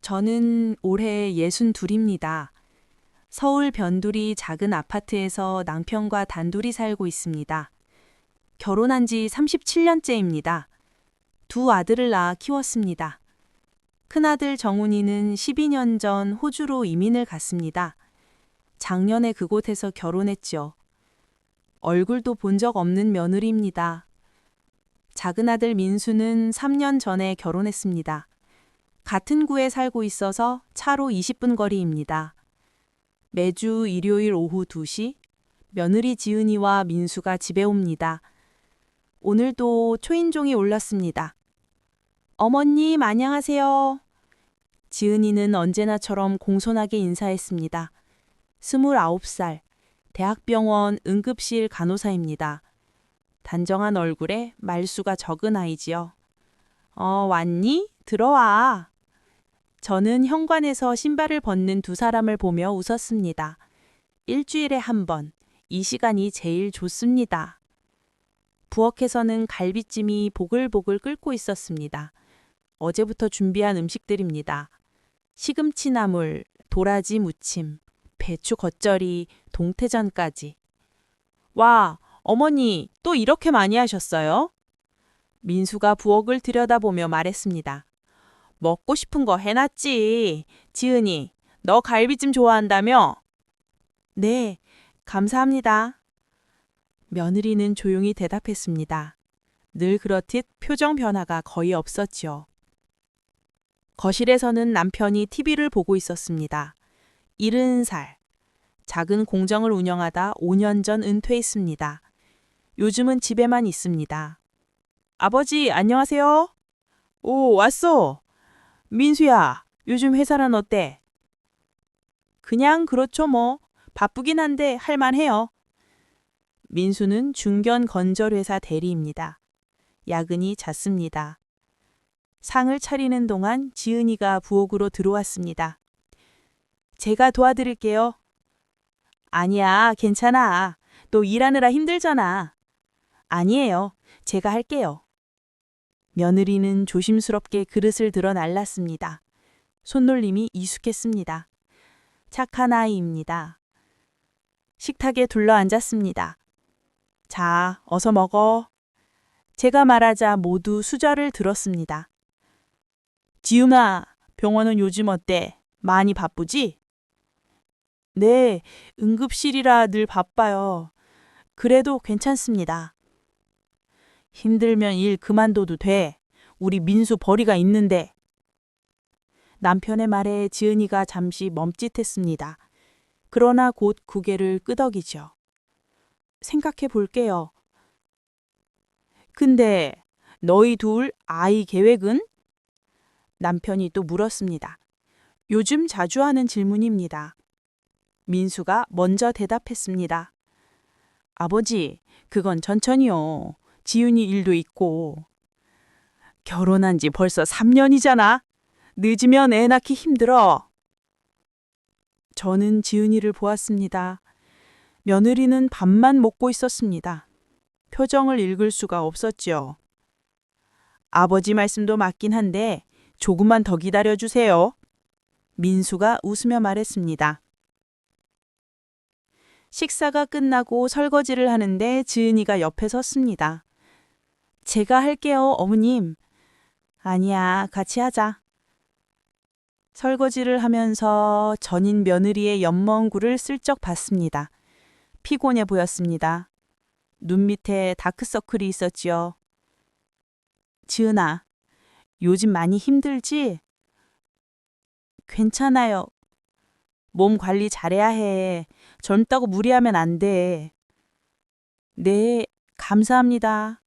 저는 올해 62입니다. 서울 변두리 작은 아파트에서 남편과 단둘이 살고 있습니다. 결혼한 지 37년째입니다. 두 아들을 낳아 키웠습니다. 큰아들 정훈이는 12년 전 호주로 이민을 갔습니다. 작년에 그곳에서 결혼했죠. 얼굴도 본 적 없는 며느리입니다. 작은 아들 민수는 3년 전에 결혼했습니다. 같은 구에 살고 있어서 차로 20분 거리입니다. 매주 일요일 오후 2시 며느리 지은이와 민수가 집에 옵니다. 오늘도 초인종이 울렸습니다. 어머님 안녕하세요. 지은이는 언제나처럼 공손하게 인사했습니다. 29살, 대학병원 응급실 간호사입니다. 단정한 얼굴에 말수가 적은 아이지요. 왔니? 들어와. 저는 현관에서 신발을 벗는 두 사람을 보며 웃었습니다. 일주일에 한 번, 이 시간이 제일 좋습니다. 부엌에서는 갈비찜이 보글보글 끓고 있었습니다. 어제부터 준비한 음식들입니다. 시금치 나물, 도라지 무침, 배추 겉절이, 동태전까지. 와, 어머니 또 이렇게 많이 하셨어요? 민수가 부엌을 들여다보며 말했습니다. 먹고 싶은 거 해놨지. 지은이, 너 갈비찜 좋아한다며? 네, 감사합니다. 며느리는 조용히 대답했습니다. 늘 그렇듯 표정 변화가 거의 없었지요. 거실에서는 남편이 TV를 보고 있었습니다. 70살. 작은 공정을 운영하다 5년 전 은퇴했습니다. 요즘은 집에만 있습니다. 아버지, 안녕하세요. 오, 왔어. 민수야, 요즘 회사는 어때? 그냥 그렇죠 뭐. 바쁘긴 한데 할만해요. 민수는 중견 건설회사 대리입니다. 야근이 잦습니다. 상을 차리는 동안 지은이가 부엌으로 들어왔습니다. 제가 도와드릴게요. 아니야, 괜찮아. 너 일하느라 힘들잖아. 아니에요. 제가 할게요. 며느리는 조심스럽게 그릇을 들어 날랐습니다. 손놀림이 익숙했습니다. 착한 아이입니다. 식탁에 둘러앉았습니다. 자, 어서 먹어. 제가 말하자 모두 수저를 들었습니다. 지은아, 병원은 요즘 어때? 많이 바쁘지? 네, 응급실이라 늘 바빠요. 그래도 괜찮습니다. 힘들면 일 그만둬도 돼. 우리 민수 벌이가 있는데. 남편의 말에 지은이가 잠시 멈칫했습니다. 그러나 곧 고개를 끄덕이죠. 생각해 볼게요. 근데 너희 둘 아이 계획은? 남편이 또 물었습니다. 요즘 자주 하는 질문입니다. 민수가 먼저 대답했습니다. 아버지, 그건 천천히요. 지은이 일도 있고. 결혼한 지 벌써 3년이잖아. 늦으면 애 낳기 힘들어. 저는 지은이를 보았습니다. 며느리는 밥만 먹고 있었습니다. 표정을 읽을 수가 없었지요. 아버지 말씀도 맞긴 한데 조금만 더 기다려주세요. 민수가 웃으며 말했습니다. 식사가 끝나고 설거지를 하는데 지은이가 옆에 섰습니다. 제가 할게요, 어머님. 아니야, 같이 하자. 설거지를 하면서 전인 며느리의 연먹은 굴을 슬쩍 봤습니다. 피곤해 보였습니다. 눈 밑에 다크서클이 있었지요. 지은아, 요즘 많이 힘들지? 괜찮아요. 몸 관리 잘해야 해. 젊다고 무리하면 안 돼. 네, 감사합니다.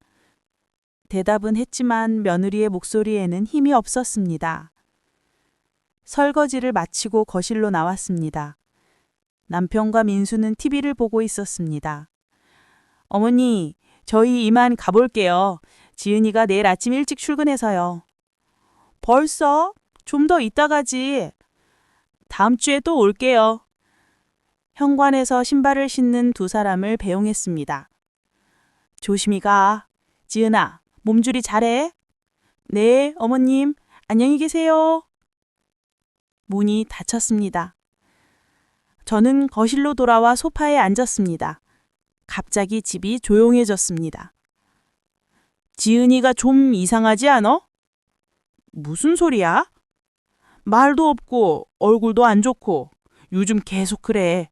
대답은 했지만 며느리의 목소리에는 힘이 없었습니다. 설거지를 마치고 거실로 나왔습니다. 남편과 민수는 TV를 보고 있었습니다. 어머니, 저희 이만 가볼게요. 지은이가 내일 아침 일찍 출근해서요. 벌써? 좀 더 이따 가지. 다음 주에 또 올게요. 현관에서 신발을 신는 두 사람을 배웅했습니다. 조심히 가. 지은아, 몸조리 잘해. 네, 어머님. 안녕히 계세요. 문이 닫혔습니다. 저는 거실로 돌아와 소파에 앉았습니다. 갑자기 집이 조용해졌습니다. 지은이가 좀 이상하지 않아? 무슨 소리야? 말도 없고 얼굴도 안 좋고 요즘 계속 그래.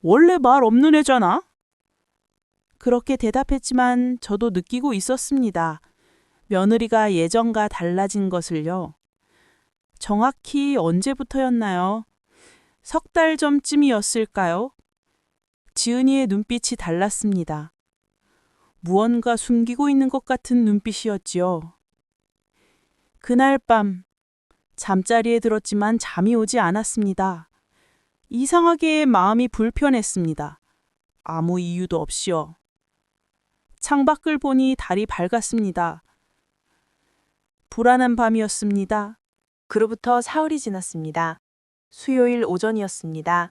원래 말 없는 애잖아? 그렇게 대답했지만 저도 느끼고 있었습니다. 며느리가 예전과 달라진 것을요. 정확히 언제부터였나요? 석 달 전쯤이었을까요? 지은이의 눈빛이 달랐습니다. 무언가 숨기고 있는 것 같은 눈빛이었지요. 그날 밤 잠자리에 들었지만 잠이 오지 않았습니다. 이상하게 마음이 불편했습니다. 아무 이유도 없이요. 창밖을 보니 달이 밝았습니다. 불안한 밤이었습니다. 그로부터 사흘이 지났습니다. 수요일 오전이었습니다.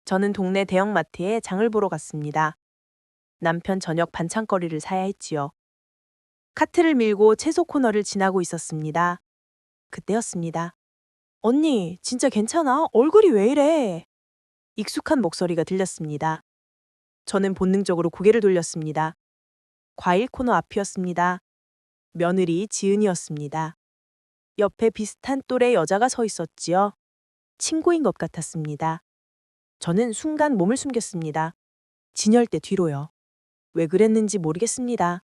저는 동네 대형마트에 장을 보러 갔습니다. 남편 저녁 반찬거리를 사야 했지요. 카트를 밀고 채소 코너를 지나고 있었습니다. 그때였습니다. 언니, 진짜 괜찮아? 얼굴이 왜 이래? 익숙한 목소리가 들렸습니다. 저는 본능적으로 고개를 돌렸습니다. 과일 코너 앞이었습니다. 며느리 지은이었습니다. 옆에 비슷한 또래 여자가 서 있었지요. 친구인 것 같았습니다. 저는 순간 몸을 숨겼습니다. 진열대 뒤로요. 왜 그랬는지 모르겠습니다.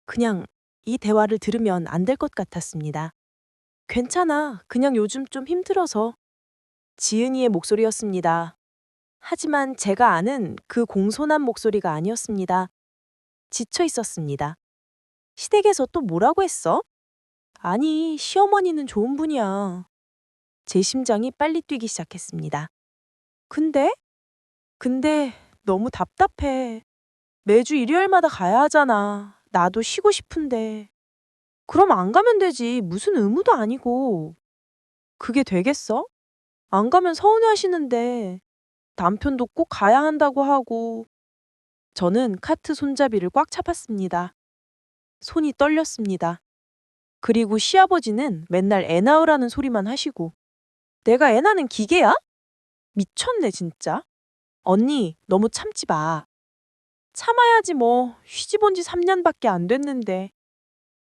그냥 이 대화를 들으면 안 될 것 같았습니다. 괜찮아. 그냥 요즘 좀 힘들어서. 지은이의 목소리였습니다. 하지만 제가 아는 그 공손한 목소리가 아니었습니다. 지쳐 있었습니다. 시댁에서 또 뭐라고 했어? 아니, 시어머니는 좋은 분이야. 제 심장이 빨리 뛰기 시작했습니다. 근데 너무 답답해. 매주 일요일마다 가야 하잖아. 나도 쉬고 싶은데. 그럼 안 가면 되지. 무슨 의무도 아니고. 그게 되겠어? 안 가면 서운해하시는데. 남편도 꼭 가야 한다고 하고. 저는 카트 손잡이를 꽉 잡았습니다. 손이 떨렸습니다. 그리고 시아버지는 맨날 애 낳으라는 소리만 하시고. 내가 애 낳는 기계야? 미쳤네 진짜. 언니, 너무 참지 마. 참아야지 뭐. 시집 온 지 3년밖에 안 됐는데.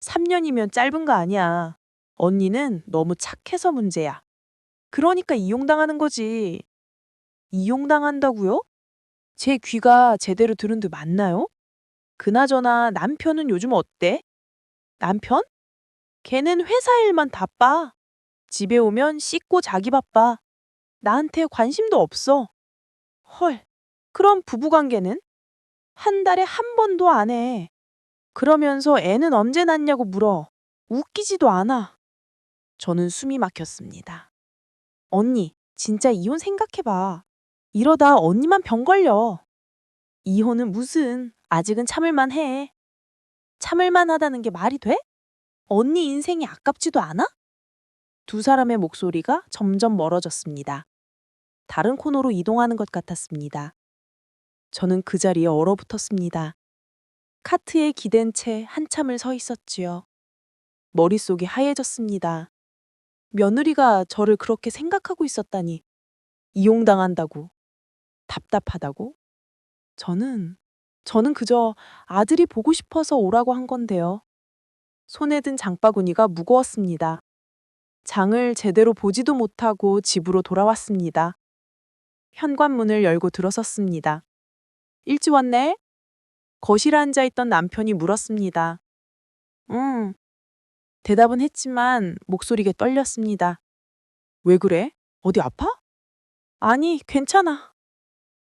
3년이면 짧은 거 아니야. 언니는 너무 착해서 문제야. 그러니까 이용당하는 거지. 이용당한다고요? 제 귀가 제대로 들은 듯 맞나요? 그나저나 남편은 요즘 어때? 남편? 걔는 회사 일만 바빠. 집에 오면 씻고 자기 바빠. 나한테 관심도 없어. 헐, 그럼 부부관계는? 한 달에 한 번도 안 해. 그러면서 애는 언제 낳냐고 물어. 웃기지도 않아. 저는 숨이 막혔습니다. 언니, 진짜 이혼 생각해봐. 이러다 언니만 병 걸려. 이혼은 무슨, 아직은 참을만 해. 참을만 하다는 게 말이 돼? 언니 인생이 아깝지도 않아? 두 사람의 목소리가 점점 멀어졌습니다. 다른 코너로 이동하는 것 같았습니다. 저는 그 자리에 얼어붙었습니다. 카트에 기댄 채 한참을 서 있었지요. 머릿속이 하얘졌습니다. 며느리가 저를 그렇게 생각하고 있었다니. 이용당한다고. 답답하다고. 저는 그저 아들이 보고 싶어서 오라고 한 건데요. 손에 든 장바구니가 무거웠습니다. 장을 제대로 보지도 못하고 집으로 돌아왔습니다. 현관문을 열고 들어섰습니다. 일찍 왔네? 거실에 앉아있던 남편이 물었습니다. 응. 대답은 했지만 목소리가 떨렸습니다. 왜 그래? 어디 아파? 아니, 괜찮아.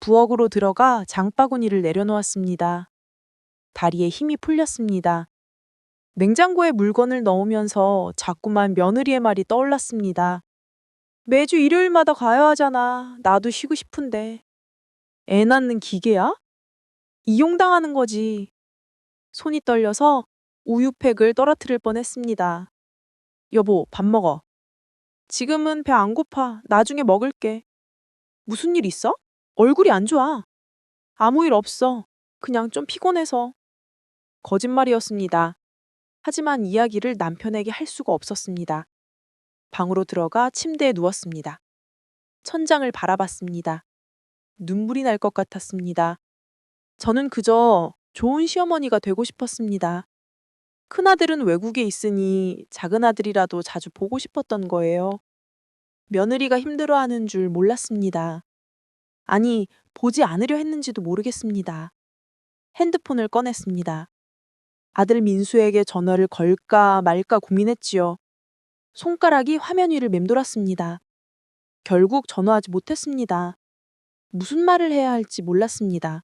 부엌으로 들어가 장바구니를 내려놓았습니다. 다리에 힘이 풀렸습니다. 냉장고에 물건을 넣으면서 자꾸만 며느리의 말이 떠올랐습니다. 매주 일요일마다 가야 하잖아. 나도 쉬고 싶은데. 애 낳는 기계야? 이용당하는 거지. 손이 떨려서 우유팩을 떨어뜨릴 뻔했습니다. 여보, 밥 먹어. 지금은 배 안 고파. 나중에 먹을게. 무슨 일 있어? 얼굴이 안 좋아. 아무 일 없어. 그냥 좀 피곤해서. 거짓말이었습니다. 하지만 이야기를 남편에게 할 수가 없었습니다. 방으로 들어가 침대에 누웠습니다. 천장을 바라봤습니다. 눈물이 날 것 같았습니다. 저는 그저 좋은 시어머니가 되고 싶었습니다. 큰아들은 외국에 있으니 작은아들이라도 자주 보고 싶었던 거예요. 며느리가 힘들어하는 줄 몰랐습니다. 아니, 보지 않으려 했는지도 모르겠습니다. 핸드폰을 꺼냈습니다. 아들 민수에게 전화를 걸까 말까 고민했지요. 손가락이 화면 위를 맴돌았습니다. 결국 전화하지 못했습니다. 무슨 말을 해야 할지 몰랐습니다.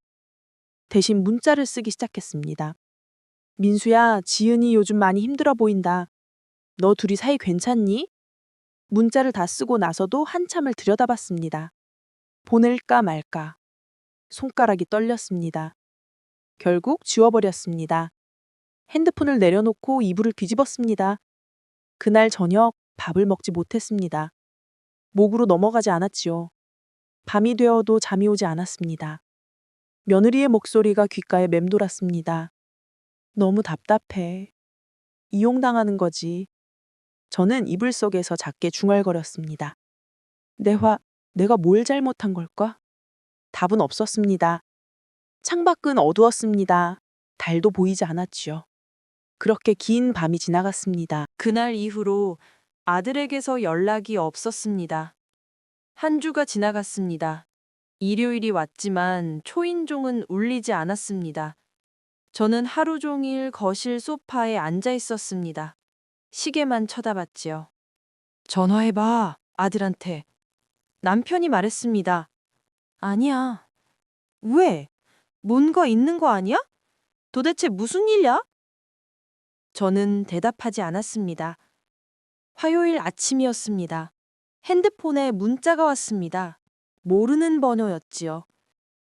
대신 문자를 쓰기 시작했습니다. 민수야, 지은이 요즘 많이 힘들어 보인다. 너 둘이 사이 괜찮니? 문자를 다 쓰고 나서도 한참을 들여다봤습니다. 보낼까 말까. 손가락이 떨렸습니다. 결국 지워버렸습니다. 핸드폰을 내려놓고 이불을 뒤집었습니다. 그날 저녁 밥을 먹지 못했습니다. 목으로 넘어가지 않았지요. 밤이 되어도 잠이 오지 않았습니다. 며느리의 목소리가 귓가에 맴돌았습니다. 너무 답답해. 이용당하는 거지. 저는 이불 속에서 작게 중얼거렸습니다. 내가 뭘 잘못한 걸까? 답은 없었습니다. 창밖은 어두웠습니다. 달도 보이지 않았지요. 그렇게 긴 밤이 지나갔습니다. 그날 이후로 아들에게서 연락이 없었습니다. 한 주가 지나갔습니다. 일요일이 왔지만 초인종은 울리지 않았습니다. 저는 하루 종일 거실 소파에 앉아 있었습니다. 시계만 쳐다봤지요. 전화해봐, 아들한테. 남편이 말했습니다. 아니야. 왜? 뭔가 있는 거 아니야? 도대체 무슨 일이야? 저는 대답하지 않았습니다. 화요일 아침이었습니다. 핸드폰에 문자가 왔습니다. 모르는 번호였지요.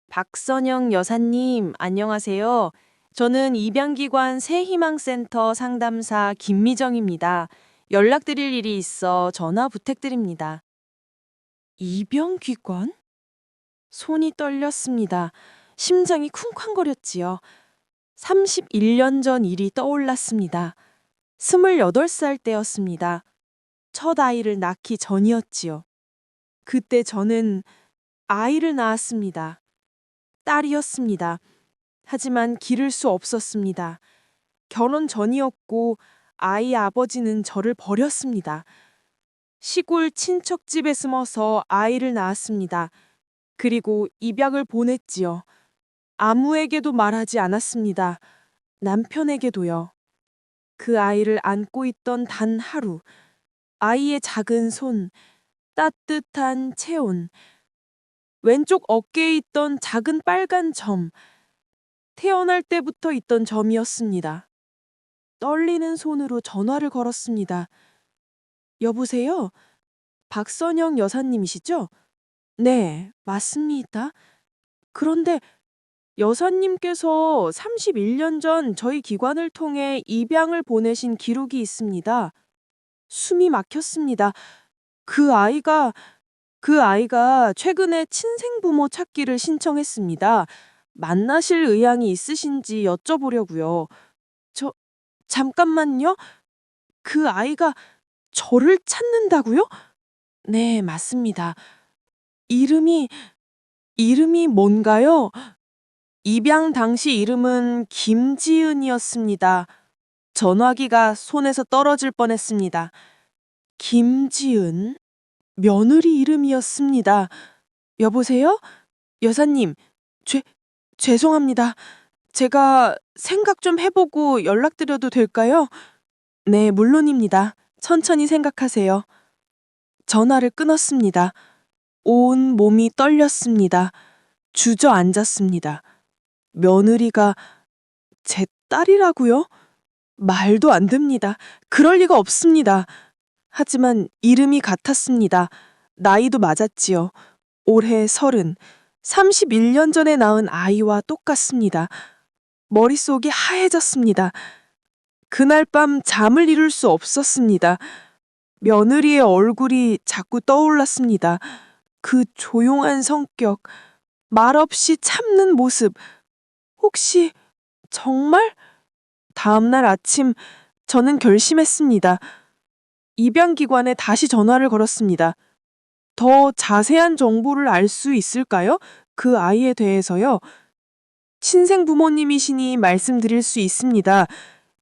박선영 여사님, 안녕하세요. 저는 입양기관 새희망센터 상담사 김미정입니다. 연락드릴 일이 있어 전화 부탁드립니다. 입양기관? 손이 떨렸습니다. 심장이 쿵쾅거렸지요. 31년 전 일이 떠올랐습니다. 28살 때였습니다. 첫 아이를 낳기 전이었지요. 그때 저는 아이를 낳았습니다. 딸이었습니다. 하지만 기를 수 없었습니다. 결혼 전이었고 아이 아버지는 저를 버렸습니다. 시골 친척집에 숨어서 아이를 낳았습니다. 그리고 입양을 보냈지요. 아무에게도 말하지 않았습니다. 남편에게도요. 그 아이를 안고 있던 단 하루, 아이의 작은 손, 따뜻한 체온, 왼쪽 어깨에 있던 작은 빨간 점, 태어날 때부터 있던 점이었습니다. 떨리는 손으로 전화를 걸었습니다. 여보세요? 박선영 여사님이시죠? 네, 맞습니다. 그런데 여사님께서 31년 전 저희 기관을 통해 입양을 보내신 기록이 있습니다. 숨이 막혔습니다. 그 아이가 최근에 친생부모 찾기를 신청했습니다. 만나실 의향이 있으신지 여쭤보려고요. 잠깐만요. 그 아이가 저를 찾는다고요? 네, 맞습니다. 이름이 뭔가요? 입양 당시 이름은 김지은이었습니다. 전화기가 손에서 떨어질 뻔했습니다. 김지은? 며느리 이름이었습니다. 여보세요? 여사님, 죄송합니다. 제가 생각 좀 해보고 연락드려도 될까요? 네, 물론입니다. 천천히 생각하세요. 전화를 끊었습니다. 온 몸이 떨렸습니다. 주저앉았습니다. 며느리가 제 딸이라고요? 말도 안 됩니다. 그럴 리가 없습니다. 하지만 이름이 같았습니다. 나이도 맞았지요. 올해 30, 31년 전에 낳은 아이와 똑같습니다. 머릿속이 하얘졌습니다. 그날 밤 잠을 이룰 수 없었습니다. 며느리의 얼굴이 자꾸 떠올랐습니다. 그 조용한 성격, 말없이 참는 모습. 혹시 정말? 다음날 아침 저는 결심했습니다. 입양기관에 다시 전화를 걸었습니다. 더 자세한 정보를 알 수 있을까요? 그 아이에 대해서요. 친생 부모님이시니 말씀드릴 수 있습니다.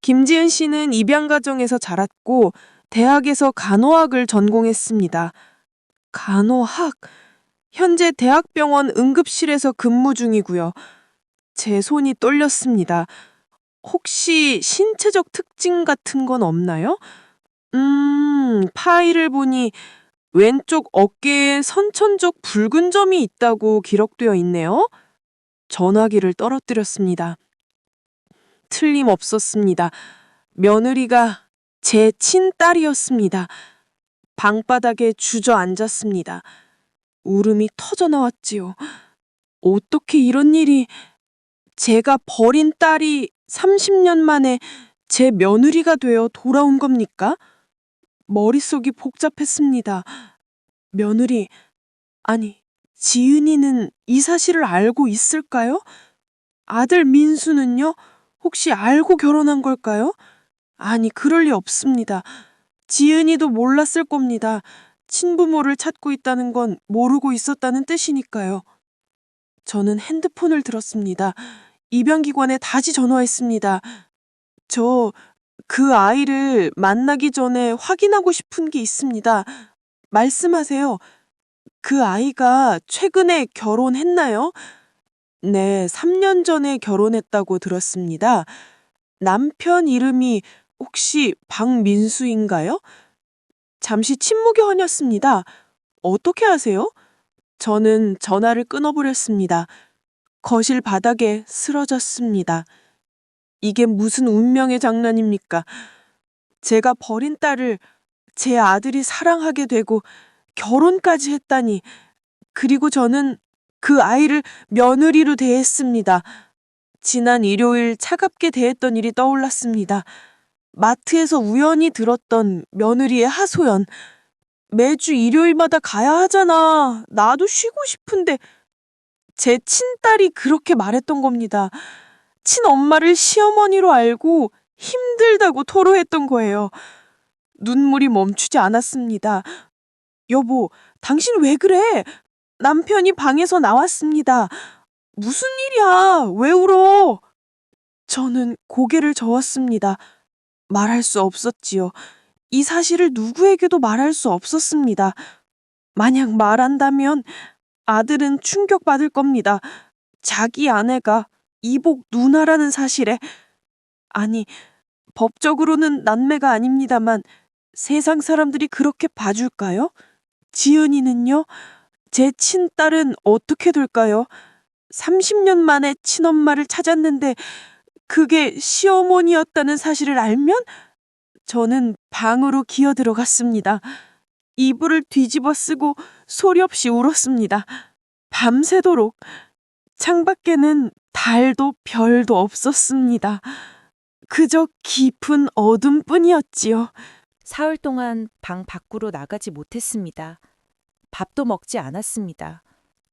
김지은 씨는 입양 가정에서 자랐고 대학에서 간호학을 전공했습니다. 간호학? 현재 대학병원 응급실에서 근무 중이고요. 제 손이 떨렸습니다. 혹시 신체적 특징 같은 건 없나요? 파일을 보니 왼쪽 어깨에 선천적 붉은 점이 있다고 기록되어 있네요. 전화기를 떨어뜨렸습니다. 틀림없었습니다. 며느리가 제 친딸이었습니다. 방바닥에 주저앉았습니다. 울음이 터져나왔지요. 어떻게 이런 일이... 제가 버린 딸이 30년 만에 제 며느리가 되어 돌아온 겁니까? 머릿속이 복잡했습니다. 며느리, 아니, 지은이는 이 사실을 알고 있을까요? 아들 민수는요? 혹시 알고 결혼한 걸까요? 아니, 그럴 리 없습니다. 지은이도 몰랐을 겁니다. 친부모를 찾고 있다는 건 모르고 있었다는 뜻이니까요. 저는 핸드폰을 들었습니다. 입양기관에 다시 전화했습니다. 저 그 아이를 만나기 전에 확인하고 싶은 게 있습니다. 말씀하세요. 그 아이가 최근에 결혼했나요? 네, 3년 전에 결혼했다고 들었습니다. 남편 이름이 혹시 박민수인가요? 잠시 침묵이 허녔습니다. 어떻게 아세요? 저는 전화를 끊어버렸습니다. 거실 바닥에 쓰러졌습니다. 이게 무슨 운명의 장난입니까? 제가 버린 딸을 제 아들이 사랑하게 되고 결혼까지 했다니. 그리고 저는 그 아이를 며느리로 대했습니다. 지난 일요일 차갑게 대했던 일이 떠올랐습니다. 마트에서 우연히 들었던 며느리의 하소연. 매주 일요일마다 가야 하잖아. 나도 쉬고 싶은데. 제 친딸이 그렇게 말했던 겁니다. 친엄마를 시어머니로 알고 힘들다고 토로했던 거예요. 눈물이 멈추지 않았습니다. 여보, 당신 왜 그래? 남편이 방에서 나왔습니다. 무슨 일이야? 왜 울어? 저는 고개를 저었습니다. 말할 수 없었지요. 이 사실을 누구에게도 말할 수 없었습니다. 만약 말한다면 아들은 충격받을 겁니다. 자기 아내가 이복 누나라는 사실에. 아니, 법적으로는 남매가 아닙니다만 세상 사람들이 그렇게 봐줄까요? 지은이는요? 제 친딸은 어떻게 될까요? 30년 만에 친엄마를 찾았는데 그게 시어머니였다는 사실을 알면? 저는 방으로 기어 들어갔습니다. 이불을 뒤집어 쓰고 소리 없이 울었습니다. 밤새도록. 창밖에는 달도 별도 없었습니다. 그저 깊은 어둠뿐이었지요. 사흘 동안 방 밖으로 나가지 못했습니다. 밥도 먹지 않았습니다.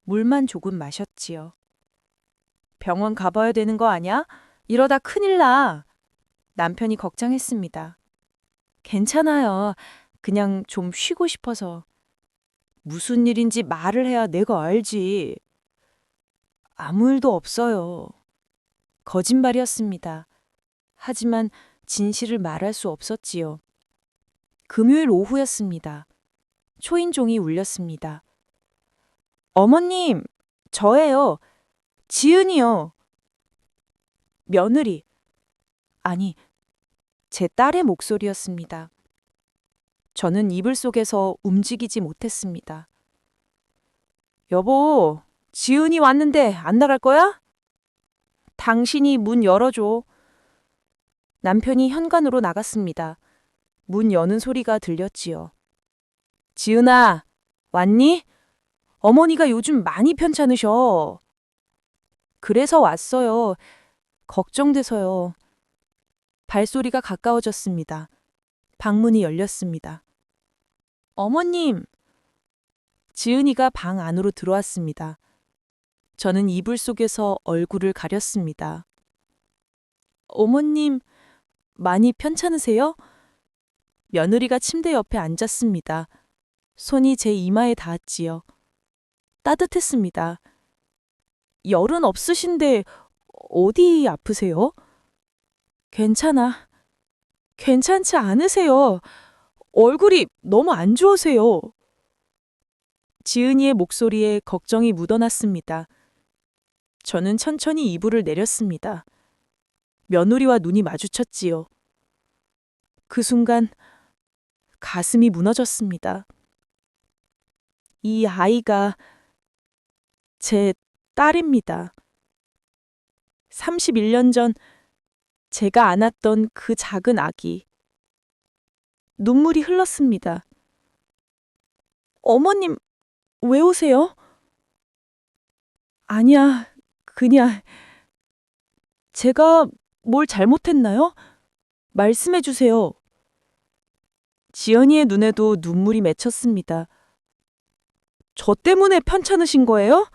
물만 조금 마셨지요. 병원 가봐야 되는 거 아냐? 이러다 큰일 나. 남편이 걱정했습니다. 괜찮아요. 그냥 좀 쉬고 싶어서. 무슨 일인지 말을 해야 내가 알지. 아무 일도 없어요. 거짓말이었습니다. 하지만 진실을 말할 수 없었지요. 금요일 오후였습니다. 초인종이 울렸습니다. 어머님, 저예요. 지은이요. 며느리. 아니, 제 딸의 목소리였습니다. 저는 이불 속에서 움직이지 못했습니다. 여보, 지은이 왔는데 안 나갈 거야? 당신이 문 열어줘. 남편이 현관으로 나갔습니다. 문 여는 소리가 들렸지요. 지은아, 왔니? 어머니가 요즘 많이 편찮으셔. 그래서 왔어요. 걱정돼서요. 발소리가 가까워졌습니다. 방문이 열렸습니다. 어머님! 지은이가 방 안으로 들어왔습니다. 저는 이불 속에서 얼굴을 가렸습니다. 어머님, 많이 편찮으세요? 며느리가 침대 옆에 앉았습니다. 손이 제 이마에 닿았지요. 따뜻했습니다. 열은 없으신데 어디 아프세요? 괜찮아. 괜찮지 않으세요. 얼굴이 너무 안 좋으세요. 지은이의 목소리에 걱정이 묻어났습니다. 저는 천천히 이불을 내렸습니다. 며느리와 눈이 마주쳤지요. 그 순간 가슴이 무너졌습니다. 이 아이가 제 딸입니다. 31년 전 제가 안았던 그 작은 아기. 눈물이 흘렀습니다. 어머님, 왜 오세요? 아니야, 그냥 제가 뭘 잘못했나요? 말씀해 주세요. 지연이의 눈에도 눈물이 맺혔습니다. 저 때문에 편찮으신 거예요?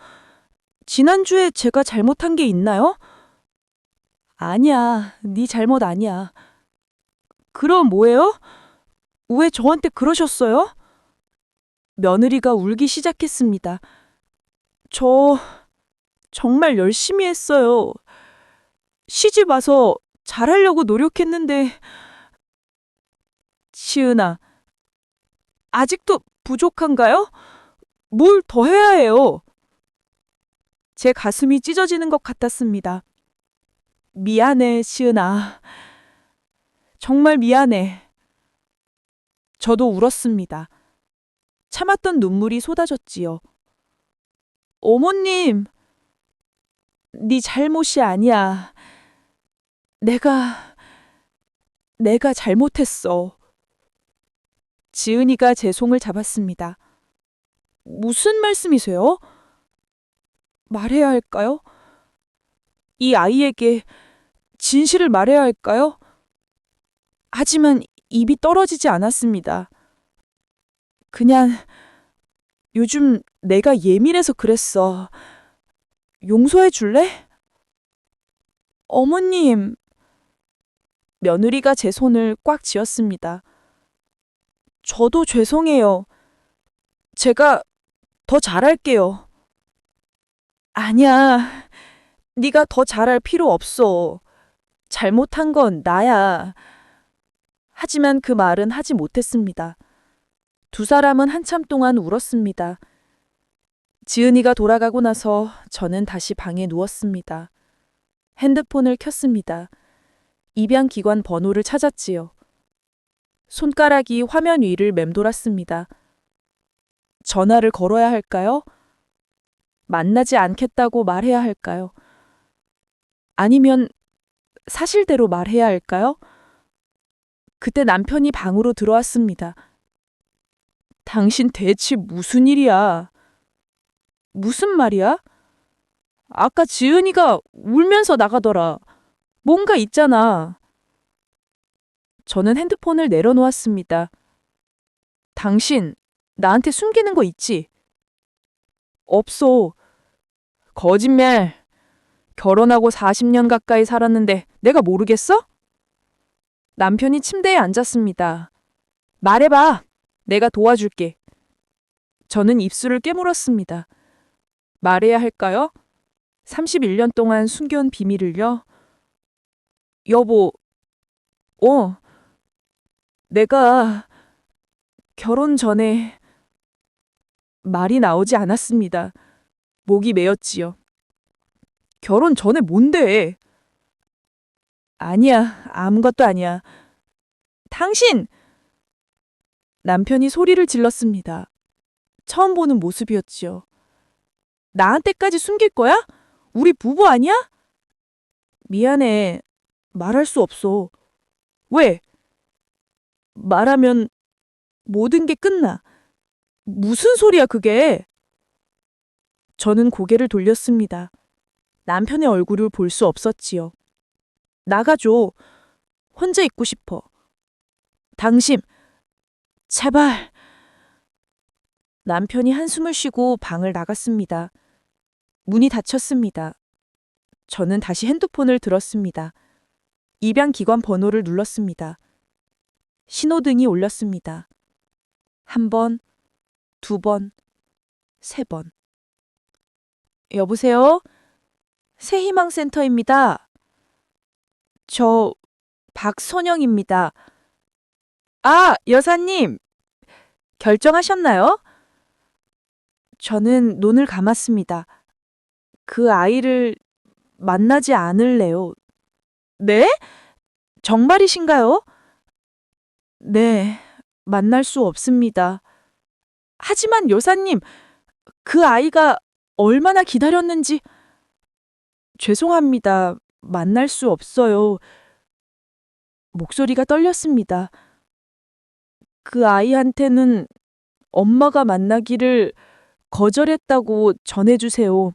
지난주에 제가 잘못한 게 있나요? 아니야, 네 잘못 아니야. 그럼 뭐예요? 왜 저한테 그러셨어요? 며느리가 울기 시작했습니다. 저 정말 열심히 했어요. 시집 와서 잘하려고 노력했는데. 시은아, 아직도 부족한가요? 뭘 더 해야 해요? 제 가슴이 찢어지는 것 같았습니다. 미안해, 시은아. 정말 미안해. 저도 울었습니다. 참았던 눈물이 쏟아졌지요. 어머님, 네 잘못이 아니야. 내가 잘못했어. 지은이가 제 손을 잡았습니다. 무슨 말씀이세요? 말해야 할까요? 이 아이에게 진실을 말해야 할까요? 하지만 입이 떨어지지 않았습니다. 그냥 요즘 내가 예민해서 그랬어. 용서해 줄래? 어머님. 며느리가 제 손을 꽉 쥐었습니다. 저도 죄송해요. 제가 더 잘할게요. 아니야. 네가 더 잘할 필요 없어. 잘못한 건 나야. 하지만 그 말은 하지 못했습니다. 두 사람은 한참 동안 울었습니다. 지은이가 돌아가고 나서 저는 다시 방에 누웠습니다. 핸드폰을 켰습니다. 입양기관 번호를 찾았지요. 손가락이 화면 위를 맴돌았습니다. 전화를 걸어야 할까요? 만나지 않겠다고 말해야 할까요? 아니면 사실대로 말해야 할까요? 그때 남편이 방으로 들어왔습니다. 당신 대체 무슨 일이야? 무슨 말이야? 아까 지은이가 울면서 나가더라. 뭔가 있잖아. 저는 핸드폰을 내려놓았습니다. 당신, 나한테 숨기는 거 있지? 없어. 거짓말. 결혼하고 40년 가까이 살았는데 내가 모르겠어? 남편이 침대에 앉았습니다. 말해봐. 내가 도와줄게. 저는 입술을 깨물었습니다. 말해야 할까요? 31년 동안 숨겨온 비밀을요? 여보, 내가 결혼 전에 말이 나오지 않았습니다. 목이 메었지요. 결혼 전에 뭔데? 아니야, 아무것도 아니야. 당신! 남편이 소리를 질렀습니다. 처음 보는 모습이었지요. 나한테까지 숨길 거야? 우리 부부 아니야? 미안해. 말할 수 없어. 왜? 말하면 모든 게 끝나. 무슨 소리야, 그게? 저는 고개를 돌렸습니다. 남편의 얼굴을 볼 수 없었지요. 나가줘. 혼자 있고 싶어. 당신, 제발. 남편이 한숨을 쉬고 방을 나갔습니다. 문이 닫혔습니다. 저는 다시 핸드폰을 들었습니다. 입양기관 번호를 눌렀습니다. 신호등이 울렸습니다. 1번, 2번, 3번. 여보세요? 새희망센터입니다. 저 박선영입니다. 아, 여사님. 결정하셨나요? 저는 눈을 감았습니다. 그 아이를 만나지 않을래요. 네? 정말이신가요? 네, 만날 수 없습니다. 하지만 여사님, 그 아이가 얼마나 기다렸는지. 죄송합니다. 만날 수 없어요. 목소리가 떨렸습니다. 그 아이한테는 엄마가 만나기를 거절했다고 전해주세요.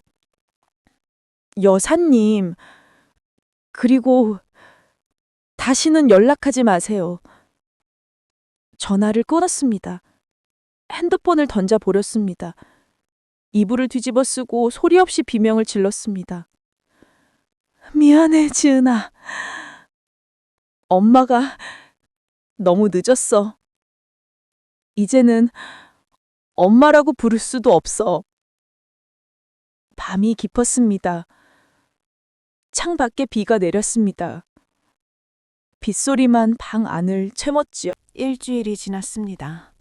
여사님, 그리고 다시는 연락하지 마세요. 전화를 끊었습니다. 핸드폰을 던져버렸습니다. 이불을 뒤집어 쓰고 소리 없이 비명을 질렀습니다. 미안해, 지은아. 엄마가 너무 늦었어. 이제는 엄마라고 부를 수도 없어. 밤이 깊었습니다. 창밖에 비가 내렸습니다. 빗소리만 방 안을 채웠지요. 일주일이 지났습니다.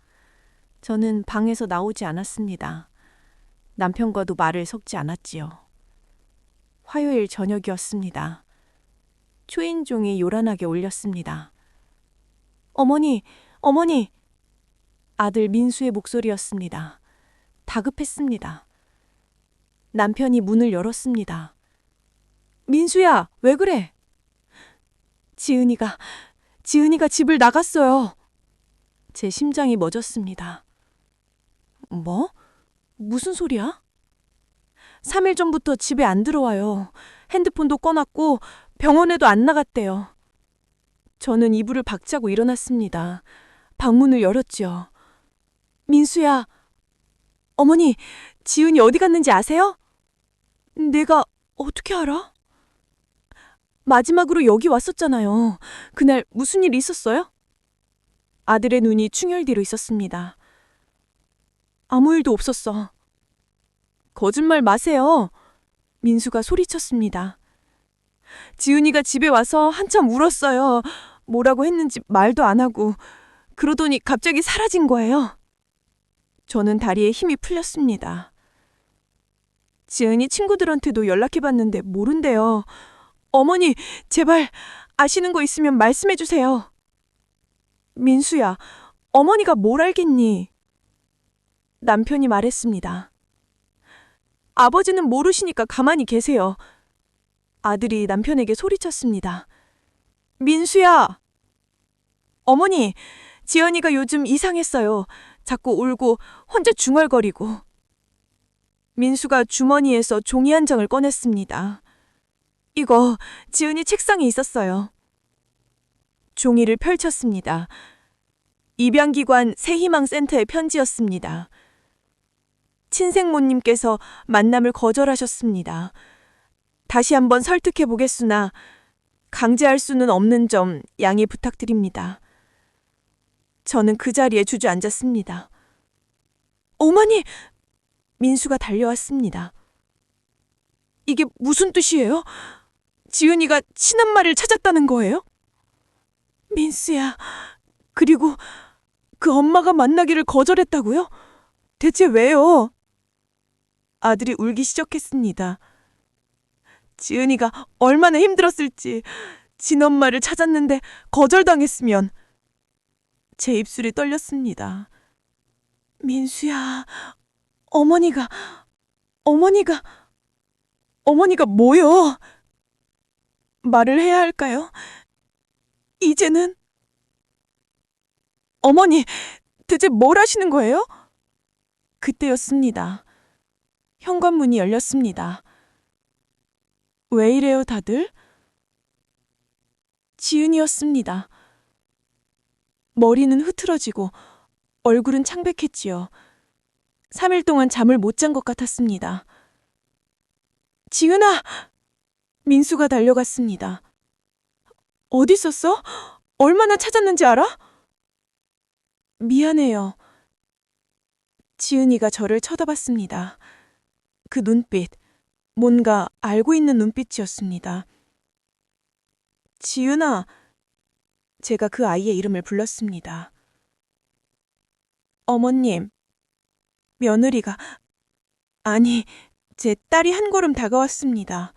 저는 방에서 나오지 않았습니다. 남편과도 말을 섞지 않았지요. 화요일 저녁이었습니다. 초인종이 요란하게 울렸습니다. 어머니, 어머니! 아들 민수의 목소리였습니다. 다급했습니다. 남편이 문을 열었습니다. 민수야, 왜 그래? 지은이가 집을 나갔어요. 제 심장이 멎었습니다. 뭐? 무슨 소리야? 3일 전부터 집에 안 들어와요. 핸드폰도 꺼놨고 병원에도 안 나갔대요. 저는 이불을 박차고 일어났습니다. 방문을 열었지요. 민수야, 어머니, 지은이 어디 갔는지 아세요? 내가 어떻게 알아? 마지막으로 여기 왔었잖아요. 그날 무슨 일 있었어요? 아들의 눈이 충혈되어 있었습니다. 아무 일도 없었어. 거짓말 마세요. 민수가 소리쳤습니다. 지은이가 집에 와서 한참 울었어요. 뭐라고 했는지 말도 안 하고 그러더니 갑자기 사라진 거예요. 저는 다리에 힘이 풀렸습니다. 지은이 친구들한테도 연락해봤는데 모른대요. 어머니, 제발 아시는 거 있으면 말씀해 주세요. 민수야, 어머니가 뭘 알겠니? 남편이 말했습니다. 아버지는 모르시니까 가만히 계세요. 아들이 남편에게 소리쳤습니다. 민수야! 어머니, 지연이가 요즘 이상했어요. 자꾸 울고 혼자 중얼거리고. 민수가 주머니에서 종이 한 장을 꺼냈습니다. 이거 지은이 책상에 있었어요. 종이를 펼쳤습니다. 입양기관 새희망센터의 편지였습니다. 친생모님께서 만남을 거절하셨습니다. 다시 한번 설득해 보겠으나 강제할 수는 없는 점 양해 부탁드립니다. 저는 그 자리에 주저앉았습니다. 어머니! 민수가 달려왔습니다. 이게 무슨 뜻이에요? 지은이가 친엄마를 찾았다는 거예요? 민수야, 그리고 그 엄마가 만나기를 거절했다고요? 대체 왜요? 아들이 울기 시작했습니다. 지은이가 얼마나 힘들었을지, 친엄마를 찾았는데 거절당했으면. 제 입술이 떨렸습니다. 민수야, 어머니가 뭐요? 말을 해야 할까요? 이제는? 어머니, 대체 뭘 하시는 거예요? 그때였습니다. 현관문이 열렸습니다. 왜 이래요, 다들? 지은이었습니다. 머리는 흐트러지고 얼굴은 창백했지요. 3일 동안 잠을 못 잔 것 같았습니다. 지은아! 민수가 달려갔습니다. 어디 있었어? 얼마나 찾았는지 알아? 미안해요. 지은이가 저를 쳐다봤습니다. 그 눈빛, 뭔가 알고 있는 눈빛이었습니다. 지은아, 제가 그 아이의 이름을 불렀습니다. 어머님, 며느리가, 아니, 제 딸이 한 걸음 다가왔습니다.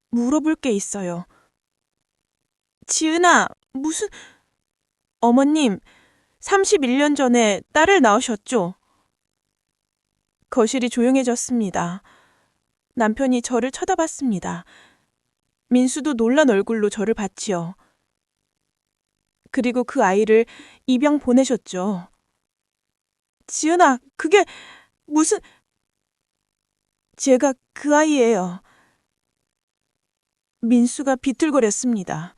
물어볼 게 있어요. 지은아, 무슨... 어머님, 31년 전에 딸을 낳으셨죠? 거실이 조용해졌습니다. 남편이 저를 쳐다봤습니다. 민수도 놀란 얼굴로 저를 봤지요. 그리고 그 아이를 입양 보내셨죠. 지은아, 그게 무슨... 제가 그 아이예요. 민수가 비틀거렸습니다.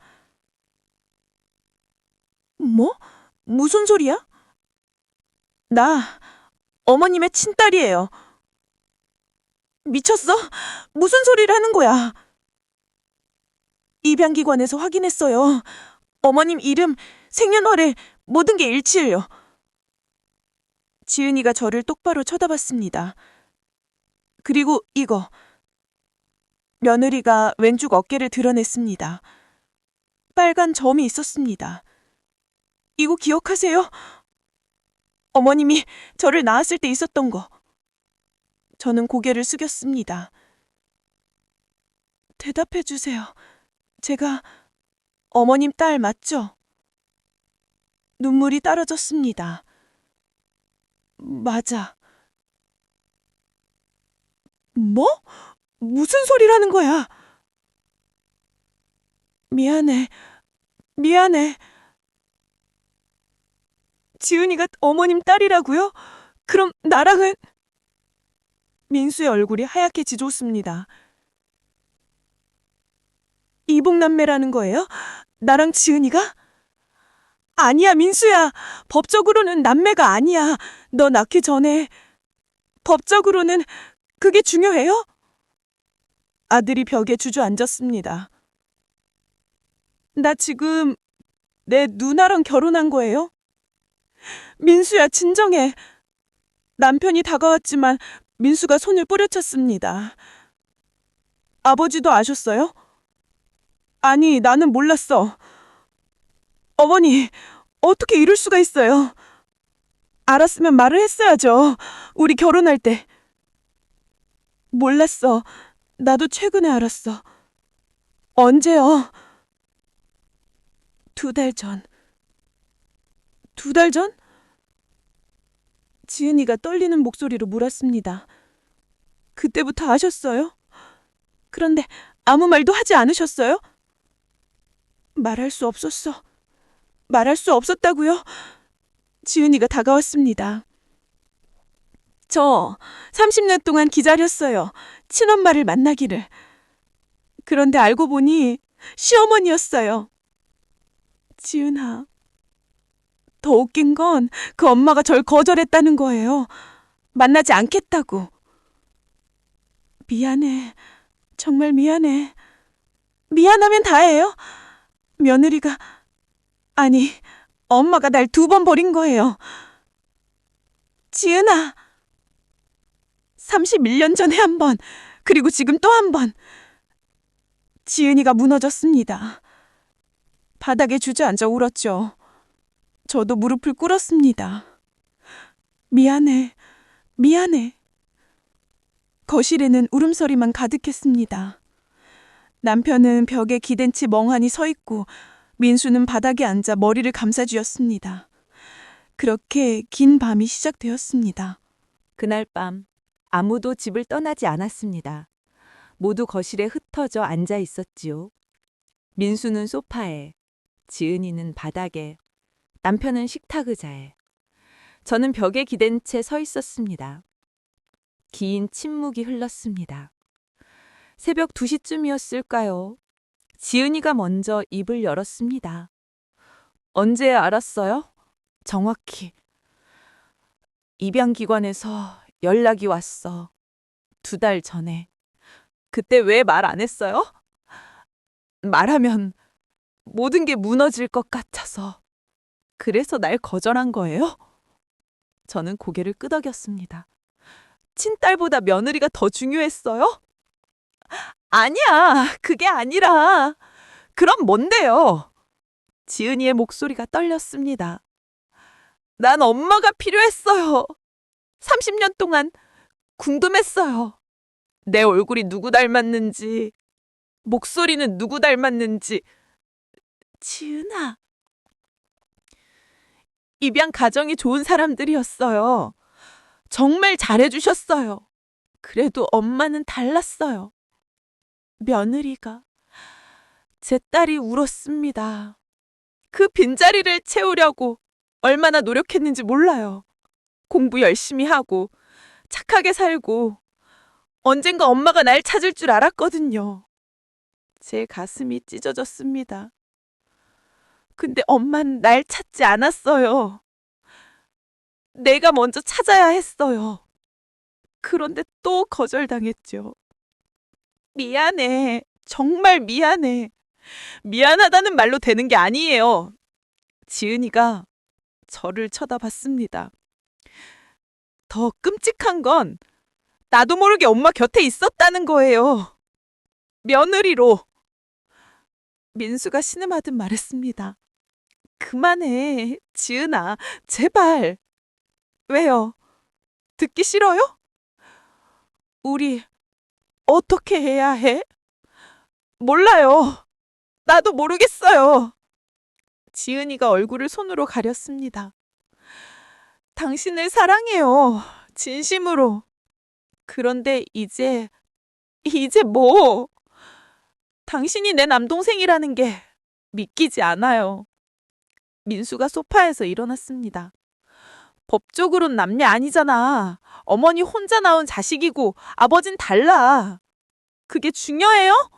뭐? 무슨 소리야? 나 어머님의 친딸이에요. 미쳤어? 무슨 소리를 하는 거야? 입양기관에서 확인했어요. 어머님 이름, 생년월일, 모든 게 일치해요. 지은이가 저를 똑바로 쳐다봤습니다. 그리고 이거. 며느리가 왼쪽 어깨를 드러냈습니다. 빨간 점이 있었습니다. 이거 기억하세요? 어머님이 저를 낳았을 때 있었던 거. 저는 고개를 숙였습니다. 대답해 주세요. 제가 어머님 딸 맞죠? 눈물이 떨어졌습니다. 맞아. 뭐? 무슨 소리라는 거야? 미안해. 미안해. 지은이가 어머님 딸이라고요? 그럼 나랑은... 민수의 얼굴이 하얗게 지졌습니다. 이복남매라는 거예요? 나랑 지은이가? 아니야, 민수야. 법적으로는 남매가 아니야. 너 낳기 전에. 법적으로는 그게 중요해요? 아들이 벽에 주저앉았습니다. 나 지금 내 누나랑 결혼한 거예요? 민수야, 진정해. 남편이 다가왔지만 민수가 손을 뿌려쳤습니다. 아버지도 아셨어요? 아니, 나는 몰랐어. 어머니, 어떻게 이럴 수가 있어요? 알았으면 말을 했어야죠. 우리 결혼할 때. 몰랐어. 나도 최근에 알았어. 언제요? 2달 전. 2달 전? 지은이가 떨리는 목소리로 물었습니다. 그때부터 아셨어요? 그런데 아무 말도 하지 않으셨어요? 말할 수 없었어. 말할 수 없었다고요? 지은이가 다가왔습니다. 저 30년 동안 기다렸어요. 친엄마를 만나기를. 그런데 알고 보니 시어머니였어요. 지은아, 더 웃긴 건 그 엄마가 절 거절했다는 거예요. 만나지 않겠다고. 미안해. 정말 미안해. 미안하면 다예요. 며느리가, 아니, 엄마가 날 2번 버린 거예요. 지은아, 31년 전에 한 번, 그리고 지금 또 한 번. 지은이가 무너졌습니다. 바닥에 주저앉아 울었죠. 저도 무릎을 꿇었습니다. 미안해, 미안해. 거실에는 울음소리만 가득했습니다. 남편은 벽에 기댄 채 멍하니 서 있고 민수는 바닥에 앉아 머리를 감싸쥐었습니다. 그렇게 긴 밤이 시작되었습니다. 그날 밤 아무도 집을 떠나지 않았습니다. 모두 거실에 흩어져 앉아 있었지요. 민수는 소파에, 지은이는 바닥에, 남편은 식탁 의자에, 저는 벽에 기댄 채 서 있었습니다. 긴 침묵이 흘렀습니다. 새벽 2시쯤이었을까요? 지은이가 먼저 입을 열었습니다. 언제 알았어요? 정확히. 입양기관에서 연락이 왔어. 2달 전에. 그때 왜 말 안 했어요? 말하면 모든 게 무너질 것 같아서. 그래서 날 거절한 거예요? 저는 고개를 끄덕였습니다. 친딸보다 며느리가 더 중요했어요? 아니야, 그게 아니라. 그럼 뭔데요? 지은이의 목소리가 떨렸습니다. 난 엄마가 필요했어요. 30년 동안 궁금했어요. 내 얼굴이 누구 닮았는지, 목소리는 누구 닮았는지. 지은아. 입양 가정이 좋은 사람들이었어요. 정말 잘해주셨어요. 그래도 엄마는 달랐어요. 며느리가. 제 딸이 울었습니다. 그 빈자리를 채우려고 얼마나 노력했는지 몰라요. 공부 열심히 하고 착하게 살고 언젠가 엄마가 날 찾을 줄 알았거든요. 제 가슴이 찢어졌습니다. 근데 엄마는 날 찾지 않았어요. 내가 먼저 찾아야 했어요. 그런데 또 거절당했죠. 미안해. 정말 미안해. 미안하다는 말로 되는 게 아니에요. 지은이가 저를 쳐다봤습니다. 더 끔찍한 건 나도 모르게 엄마 곁에 있었다는 거예요. 며느리로. 민수가 신음하듯 말했습니다. 그만해, 지은아. 제발. 왜요? 듣기 싫어요? 우리 어떻게 해야 해? 몰라요. 나도 모르겠어요. 지은이가 얼굴을 손으로 가렸습니다. 당신을 사랑해요. 진심으로. 그런데 이제 뭐? 당신이 내 남동생이라는 게 믿기지 않아요. 민수가 소파에서 일어났습니다. 법적으로는 남녀 아니잖아. 어머니 혼자 낳은 자식이고 아버진 달라. 그게 중요해요?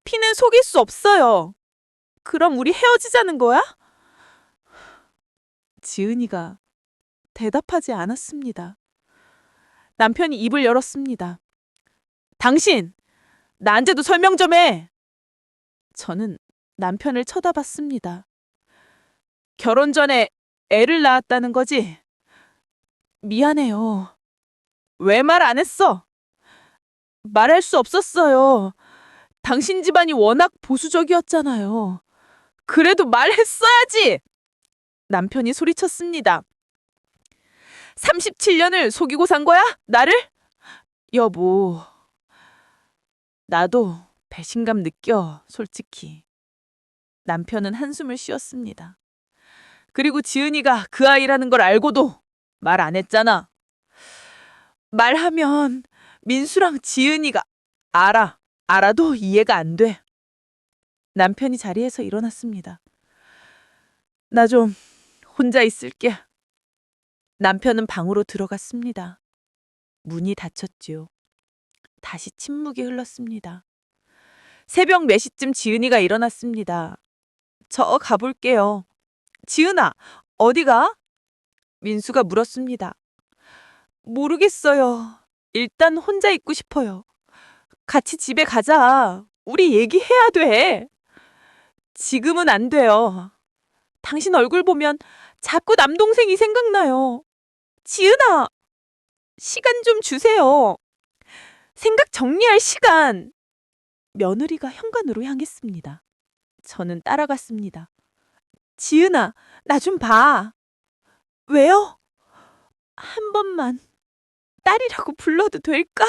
피는 속일 수 없어요. 그럼 우리 헤어지자는 거야? 지은이가 대답하지 않았습니다. 남편이 입을 열었습니다. 당신, 나한테도 설명 좀 해. 저는 남편을 쳐다봤습니다. 결혼 전에 애를 낳았다는 거지? 미안해요. 왜 말 안 했어? 말할 수 없었어요. 당신 집안이 워낙 보수적이었잖아요. 그래도 말했어야지! 남편이 소리쳤습니다. 37년을 속이고 산 거야? 나를? 여보, 나도 배신감 느껴, 솔직히. 남편은 한숨을 쉬었습니다. 그리고 지은이가 그 아이라는 걸 알고도 말 안 했잖아. 말하면 민수랑 지은이가 알아도 이해가 안 돼. 남편이 자리에서 일어났습니다. 나 좀 혼자 있을게. 남편은 방으로 들어갔습니다. 문이 닫혔지요. 다시 침묵이 흘렀습니다. 새벽 4시쯤 지은이가 일어났습니다. 저 가볼게요. 지은아, 어디가? 민수가 물었습니다. 모르겠어요. 일단 혼자 있고 싶어요. 같이 집에 가자. 우리 얘기해야 돼. 지금은 안 돼요. 당신 얼굴 보면 자꾸 남동생이 생각나요. 지은아, 시간 좀 주세요. 생각 정리할 시간. 며느리가 현관으로 향했습니다. 저는 따라갔습니다. 지은아, 나 좀 봐. 왜요? 한 번만 딸이라고 불러도 될까?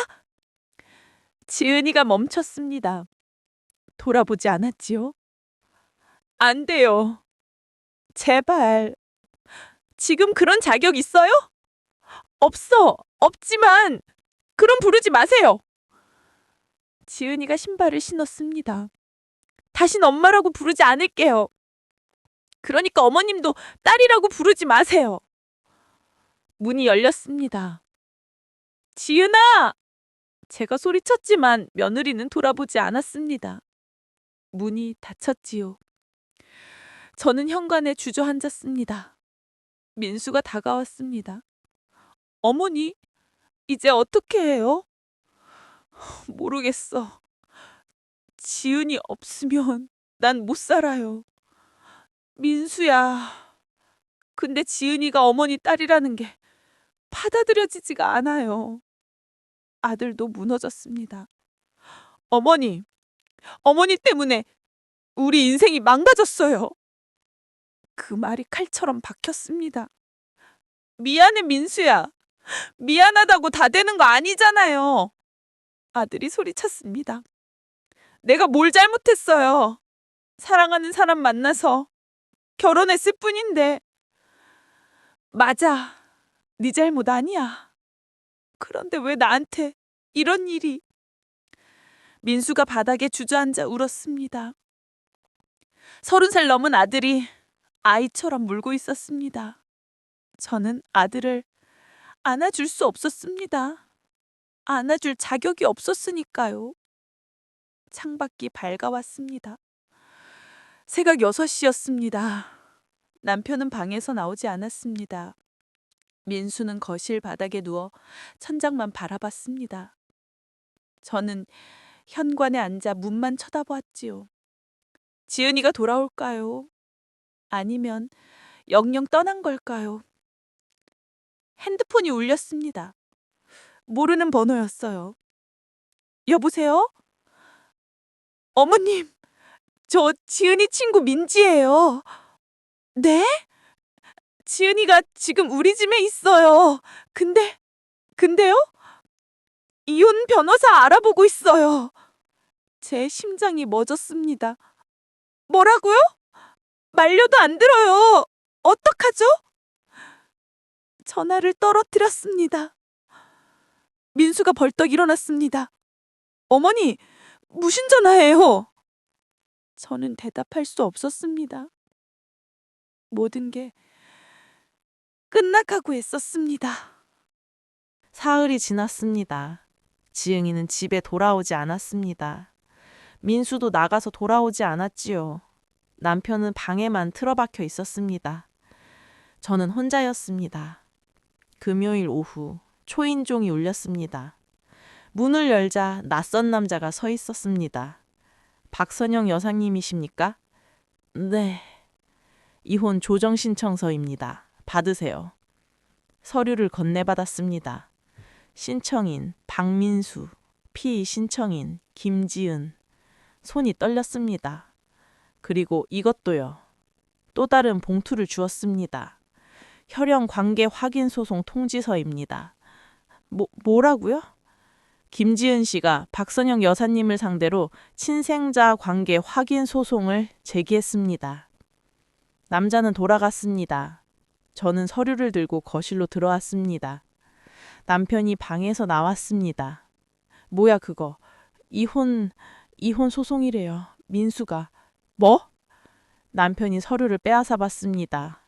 지은이가 멈췄습니다. 돌아보지 않았지요? 안 돼요. 제발. 지금 그런 자격 있어요? 없지만 그럼 부르지 마세요. 지은이가 신발을 신었습니다. 다신 엄마라고 부르지 않을게요. 그러니까 어머님도 딸이라고 부르지 마세요. 문이 열렸습니다. 지은아! 제가 소리쳤지만 며느리는 돌아보지 않았습니다. 문이 닫혔지요. 저는 현관에 주저앉았습니다. 민수가 다가왔습니다. 어머니, 이제 어떻게 해요? 모르겠어. 지은이 없으면 난 못 살아요. 민수야, 근데 지은이가 어머니 딸이라는 게 받아들여지지가 않아요. 아들도 무너졌습니다. 어머니 때문에 우리 인생이 망가졌어요. 그 말이 칼처럼 박혔습니다. 미안해, 민수야. 미안하다고 다 되는 거 아니잖아요. 아들이 소리쳤습니다. 내가 뭘 잘못했어요. 사랑하는 사람 만나서 결혼했을 뿐인데. 맞아. 네 잘못 아니야. 그런데 왜 나한테 이런 일이. 민수가 바닥에 주저앉아 울었습니다. 30살 넘은 아들이 아이처럼 물고 있었습니다. 저는 아들을 안아줄 수 없었습니다. 안아줄 자격이 없었으니까요. 창밖이 밝아왔습니다. 새벽 6시였습니다. 남편은 방에서 나오지 않았습니다. 민수는 거실 바닥에 누워 천장만 바라봤습니다. 저는 현관에 앉아 문만 쳐다보았지요. 지은이가 돌아올까요? 아니면 영영 떠난 걸까요? 핸드폰이 울렸습니다. 모르는 번호였어요. 여보세요? 어머님, 저 지은이 친구 민지예요. 네? 지은이가 지금 우리 집에 있어요. 근데요? 이혼 변호사 알아보고 있어요. 제 심장이 멎었습니다. 뭐라고요? 말려도 안 들어요. 어떡하죠? 전화를 떨어뜨렸습니다. 민수가 벌떡 일어났습니다. 어머니, 무슨 전화예요? 저는 대답할 수 없었습니다. 모든 게 끝나가고 있었습니다. 사흘이 지났습니다. 지응이는 집에 돌아오지 않았습니다. 민수도 나가서 돌아오지 않았지요. 남편은 방에만 틀어박혀 있었습니다. 저는 혼자였습니다. 금요일 오후 초인종이 울렸습니다. 문을 열자 낯선 남자가 서 있었습니다. 박선영 여사님이십니까? 네. 이혼 조정 신청서입니다. 받으세요. 서류를 건네받았습니다. 신청인 박민수, 피의 신청인 김지은. 손이 떨렸습니다. 그리고 이것도요. 또 다른 봉투를 주었습니다. 혈연 관계 확인 소송 통지서입니다. 뭐라고요? 김지은 씨가 박선영 여사님을 상대로 친생자 관계 확인 소송을 제기했습니다. 남자는 돌아갔습니다. 저는 서류를 들고 거실로 들어왔습니다. 남편이 방에서 나왔습니다. 뭐야 그거. 이혼 소송이래요. 민수가. 뭐? 남편이 서류를 빼앗아 봤습니다.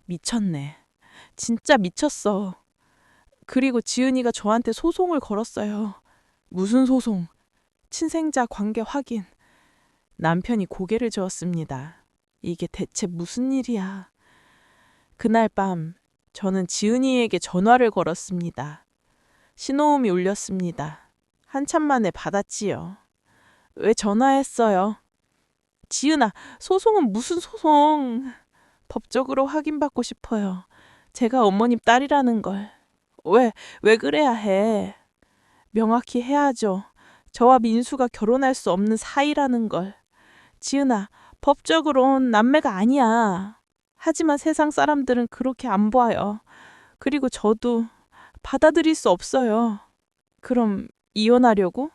미쳤네. 진짜 미쳤어. 그리고 지은이가 저한테 소송을 걸었어요. 무슨 소송? 친생자 관계 확인. 남편이 고개를 저었습니다. 이게 대체 무슨 일이야? 그날 밤 저는 지은이에게 전화를 걸었습니다. 신호음이 울렸습니다. 한참 만에 받았지요. 왜 전화했어요? 지은아, 소송은 무슨 소송? 법적으로 확인받고 싶어요. 제가 어머님 딸이라는 걸. 왜 그래야 해? 명확히 해야죠. 저와 민수가 결혼할 수 없는 사이라는 걸. 지은아, 법적으론 남매가 아니야. 하지만 세상 사람들은 그렇게 안 봐요. 그리고 저도 받아들일 수 없어요. 그럼 이혼하려고?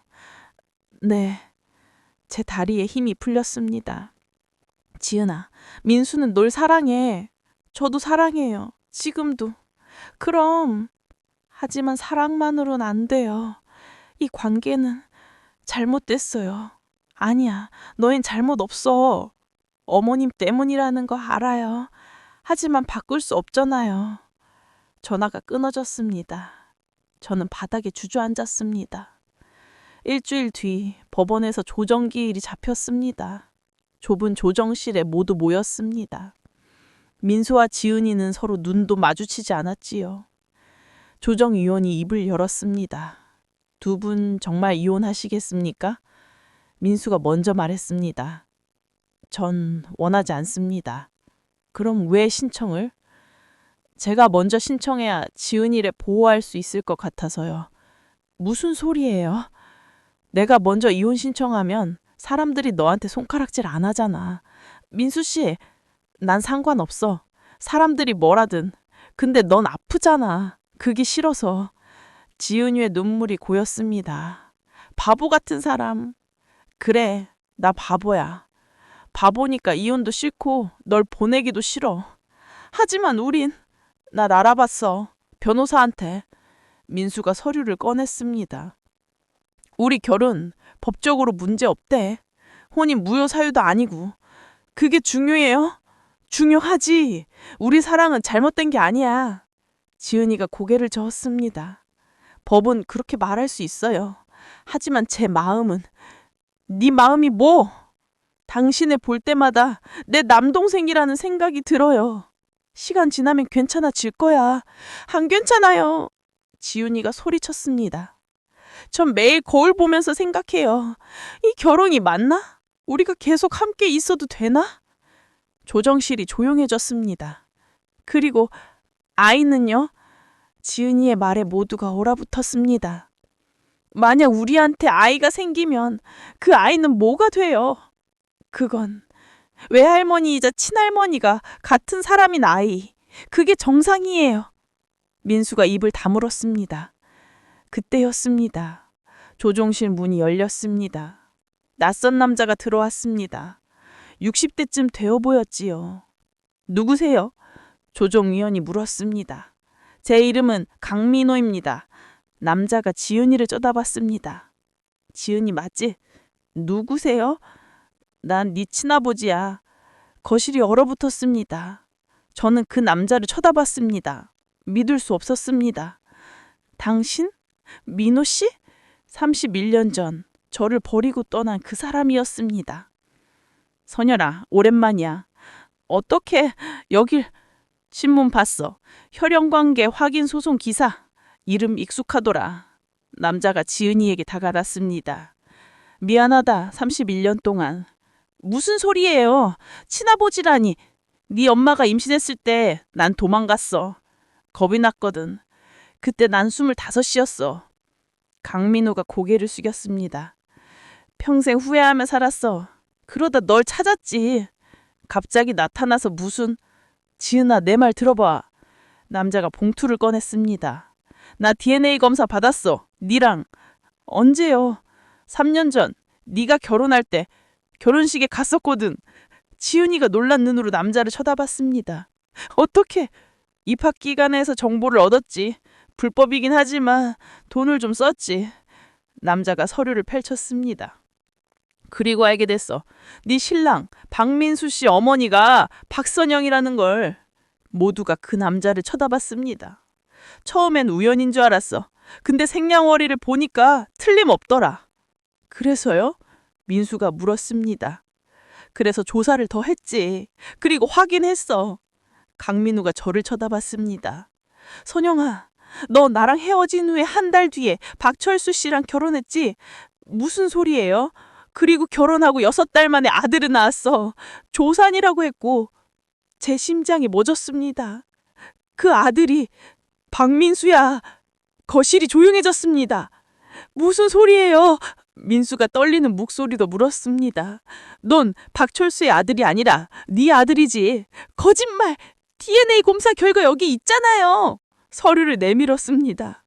네. 제 다리에 힘이 풀렸습니다. 지은아, 민수는 널 사랑해. 저도 사랑해요. 지금도. 그럼. 하지만 사랑만으론 안 돼요. 이 관계는 잘못됐어요. 아니야, 너흰 잘못 없어. 어머님 때문이라는 거 알아요. 하지만 바꿀 수 없잖아요. 전화가 끊어졌습니다. 저는 바닥에 주저앉았습니다. 일주일 뒤 법원에서 조정기일이 잡혔습니다. 좁은 조정실에 모두 모였습니다. 민수와 지은이는 서로 눈도 마주치지 않았지요. 조정위원이 입을 열었습니다. 두 분 정말 이혼하시겠습니까? 민수가 먼저 말했습니다. 전 원하지 않습니다. 그럼 왜 신청을? 제가 먼저 신청해야 지은이를 보호할 수 있을 것 같아서요. 무슨 소리예요? 내가 먼저 이혼 신청하면 사람들이 너한테 손가락질 안 하잖아. 민수 씨, 난 상관없어. 사람들이 뭐라든. 근데 넌 아프잖아. 그게 싫어서. 지은이의 눈물이 고였습니다. 바보 같은 사람. 그래, 나 바보야. 바보니까 이혼도 싫고 널 보내기도 싫어. 하지만 우린 날 알아봤어. 변호사한테. 민수가 서류를 꺼냈습니다. 우리 결혼 법적으로 문제 없대. 혼인 무효 사유도 아니고. 그게 중요해요? 중요하지. 우리 사랑은 잘못된 게 아니야. 지은이가 고개를 저었습니다. 법은 그렇게 말할 수 있어요. 하지만 제 마음은 네 마음이 뭐? 당신을 볼 때마다 내 남동생이라는 생각이 들어요. 시간 지나면 괜찮아질 거야. 안 괜찮아요. 지훈이가 소리쳤습니다. 전 매일 거울 보면서 생각해요. 이 결혼이 맞나? 우리가 계속 함께 있어도 되나? 조정실이 조용해졌습니다. 그리고 아이는요? 지은이의 말에 모두가 얼어붙었습니다. 만약 우리한테 아이가 생기면 그 아이는 뭐가 돼요? 그건 외할머니이자 친할머니가 같은 사람인 아이. 그게 정상이에요. 민수가 입을 다물었습니다. 그때였습니다. 조종실 문이 열렸습니다. 낯선 남자가 들어왔습니다. 60대쯤 되어 보였지요. 누구세요? 조종위원이 물었습니다. 제 이름은 강민호입니다. 남자가 지은이를 쳐다봤습니다. 지은이 맞지? 누구세요? 난 네 친아버지야. 거실이 얼어붙었습니다. 저는 그 남자를 쳐다봤습니다. 믿을 수 없었습니다. 당신? 민호 씨? 31년 전 저를 버리고 떠난 그 사람이었습니다. 선열아, 오랜만이야. 어떻게 여길... 신문 봤어. 혈연관계 확인 소송 기사. 이름 익숙하더라. 남자가 지은이에게 다가갔습니다. 미안하다. 31년 동안. 무슨 소리예요? 친아버지라니. 네 엄마가 임신했을 때 난 도망갔어. 겁이 났거든. 그때 난 25이었어. 강민호가 고개를 숙였습니다. 평생 후회하며 살았어. 그러다 널 찾았지. 갑자기 나타나서 무슨... 지은아, 내 말 들어봐. 남자가 봉투를 꺼냈습니다. 나 DNA 검사 받았어. 니랑. 언제요? 3년 전. 네가 결혼할 때 결혼식에 갔었거든. 지은이가 놀란 눈으로 남자를 쳐다봤습니다. 어떻게? 입학기관에서 정보를 얻었지. 불법이긴 하지만 돈을 좀 썼지. 남자가 서류를 펼쳤습니다. 그리고 알게 됐어. 네 신랑 박민수 씨 어머니가 박선영이라는 걸. 모두가 그 남자를 쳐다봤습니다. 처음엔 우연인 줄 알았어. 근데 생년월일을 보니까 틀림없더라. 그래서요? 민수가 물었습니다. 그래서 조사를 더 했지. 그리고 확인했어. 강민우가 저를 쳐다봤습니다. 선영아, 너 나랑 헤어진 후에 한 달 뒤에 박철수 씨랑 결혼했지? 무슨 소리예요? 그리고 결혼하고 6달 만에 아들을 낳았어. 조산이라고 했고. 제 심장이 멎었습니다. 그 아들이 박민수야. 거실이 조용해졌습니다. 무슨 소리예요? 민수가 떨리는 목소리도 물었습니다. 넌 박철수의 아들이 아니라 네 아들이지. 거짓말! DNA 검사 결과 여기 있잖아요. 서류를 내밀었습니다.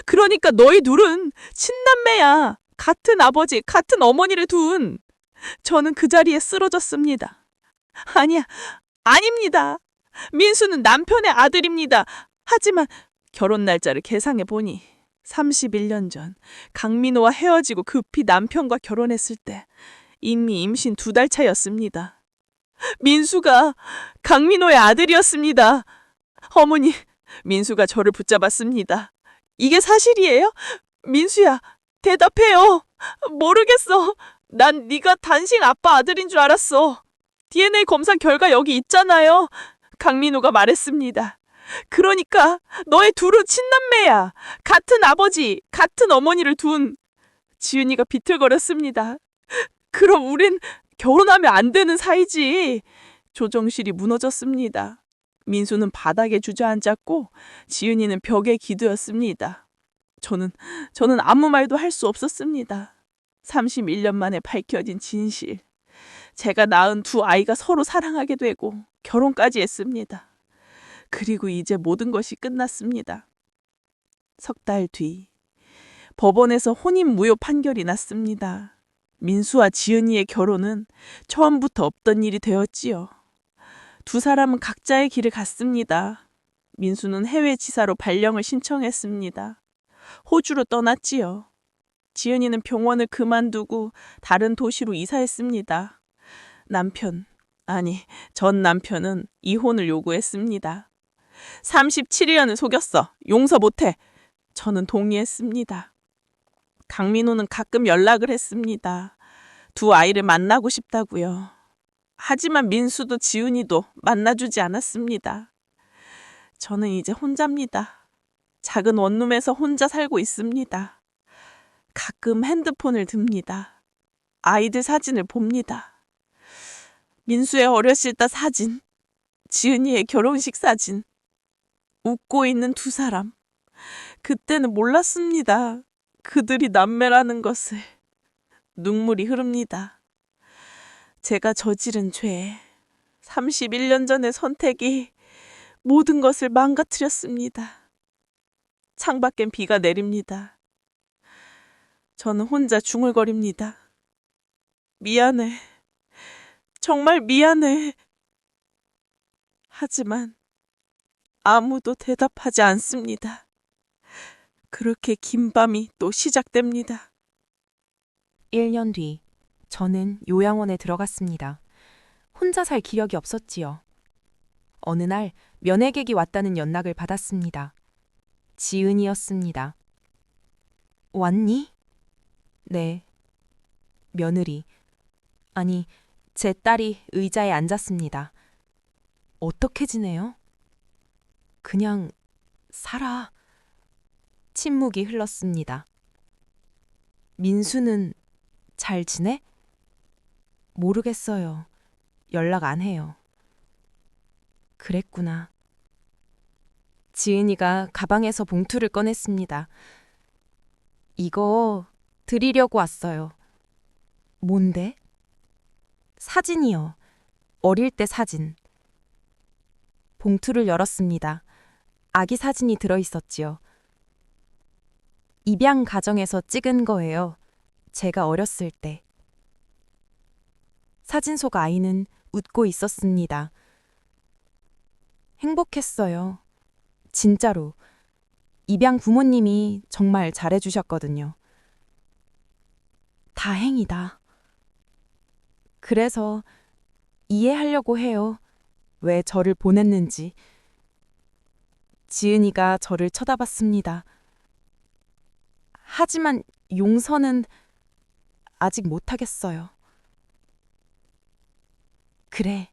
그러니까 너희 둘은 친남매야. 같은 아버지, 같은 어머니를 둔. 저는 그 자리에 쓰러졌습니다. 아니야, 아닙니다. 민수는 남편의 아들입니다. 하지만 결혼 날짜를 계상해 보니 31년 전 강민호와 헤어지고 급히 남편과 결혼했을 때 이미 임신 2달 차였습니다. 민수가 강민호의 아들이었습니다. 어머니, 민수가 저를 붙잡았습니다. 이게 사실이에요? 민수야, 대답해요. 모르겠어. 난 네가 단신 아빠 아들인 줄 알았어. DNA 검사 결과 여기 있잖아요. 강민호가 말했습니다. 그러니까 너희 둘은 친남매야. 같은 아버지, 같은 어머니를 둔. 지은이가 비틀거렸습니다. 그럼 우린 결혼하면 안 되는 사이지. 조정실이 무너졌습니다. 민수는 바닥에 주저앉았고 지은이는 벽에 기두었습니다. 저는 아무 말도 할 수 없었습니다. 31년 만에 밝혀진 진실. 제가 낳은 두 아이가 서로 사랑하게 되고 결혼까지 했습니다. 그리고 이제 모든 것이 끝났습니다. 석 달 뒤 법원에서 혼인 무효 판결이 났습니다. 민수와 지은이의 결혼은 처음부터 없던 일이 되었지요. 두 사람은 각자의 길을 갔습니다. 민수는 해외 지사로 발령을 신청했습니다. 호주로 떠났지요. 지은이는 병원을 그만두고 다른 도시로 이사했습니다. 전 남편은 이혼을 요구했습니다. 37년을 속였어. 용서 못해. 저는 동의했습니다. 강민호는 가끔 연락을 했습니다. 두 아이를 만나고 싶다고요. 하지만 민수도 지은이도 만나주지 않았습니다. 저는 이제 혼자입니다. 작은 원룸에서 혼자 살고 있습니다. 가끔 핸드폰을 듭니다. 아이들 사진을 봅니다. 민수의 어렸을 때 사진, 지은이의 결혼식 사진, 웃고 있는 두 사람. 그때는 몰랐습니다. 그들이 남매라는 것을. 눈물이 흐릅니다. 제가 저지른 죄, 31년 전의 선택이 모든 것을 망가뜨렸습니다. 창밖엔 비가 내립니다. 저는 혼자 중얼거립니다. 미안해. 정말 미안해. 하지만 아무도 대답하지 않습니다. 그렇게 긴 밤이 또 시작됩니다. 1년 뒤 저는 요양원에 들어갔습니다. 혼자 살 기력이 없었지요. 어느 날 면회객이 왔다는 연락을 받았습니다. 지은이었습니다. 왔니? 네. 며느리. 아니, 제 딸이 의자에 앉았습니다. 어떻게 지내요? 그냥 살아. 침묵이 흘렀습니다. 민수는 잘 지내? 모르겠어요. 연락 안 해요. 그랬구나. 지은이가 가방에서 봉투를 꺼냈습니다. 이거 드리려고 왔어요. 뭔데? 사진이요. 어릴 때 사진. 봉투를 열었습니다. 아기 사진이 들어있었지요. 입양 가정에서 찍은 거예요. 제가 어렸을 때. 사진 속 아이는 웃고 있었습니다. 행복했어요. 진짜로. 입양 부모님이 정말 잘해주셨거든요. 다행이다. 그래서 이해하려고 해요. 왜 저를 보냈는지. 지은이가 저를 쳐다봤습니다. 하지만 용서는 아직 못하겠어요. 그래.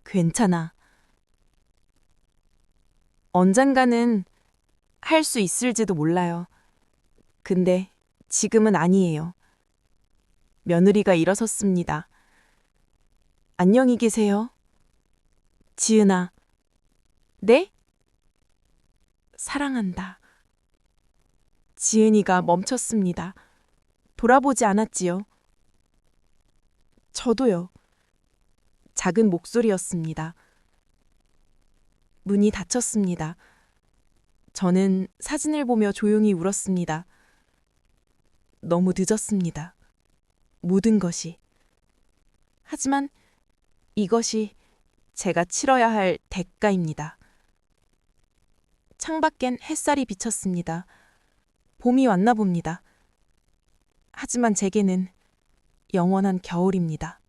괜찮아. 언젠가는 할 수 있을지도 몰라요. 근데 지금은 아니에요. 며느리가 일어섰습니다. 안녕히 계세요. 지은아. 네? 사랑한다. 지은이가 멈췄습니다. 돌아보지 않았지요. 저도요. 작은 목소리였습니다. 문이 닫혔습니다. 저는 사진을 보며 조용히 울었습니다. 너무 늦었습니다. 모든 것이. 하지만 이것이 제가 치러야 할 대가입니다. 창밖엔 햇살이 비쳤습니다. 봄이 왔나 봅니다. 하지만 제게는 영원한 겨울입니다.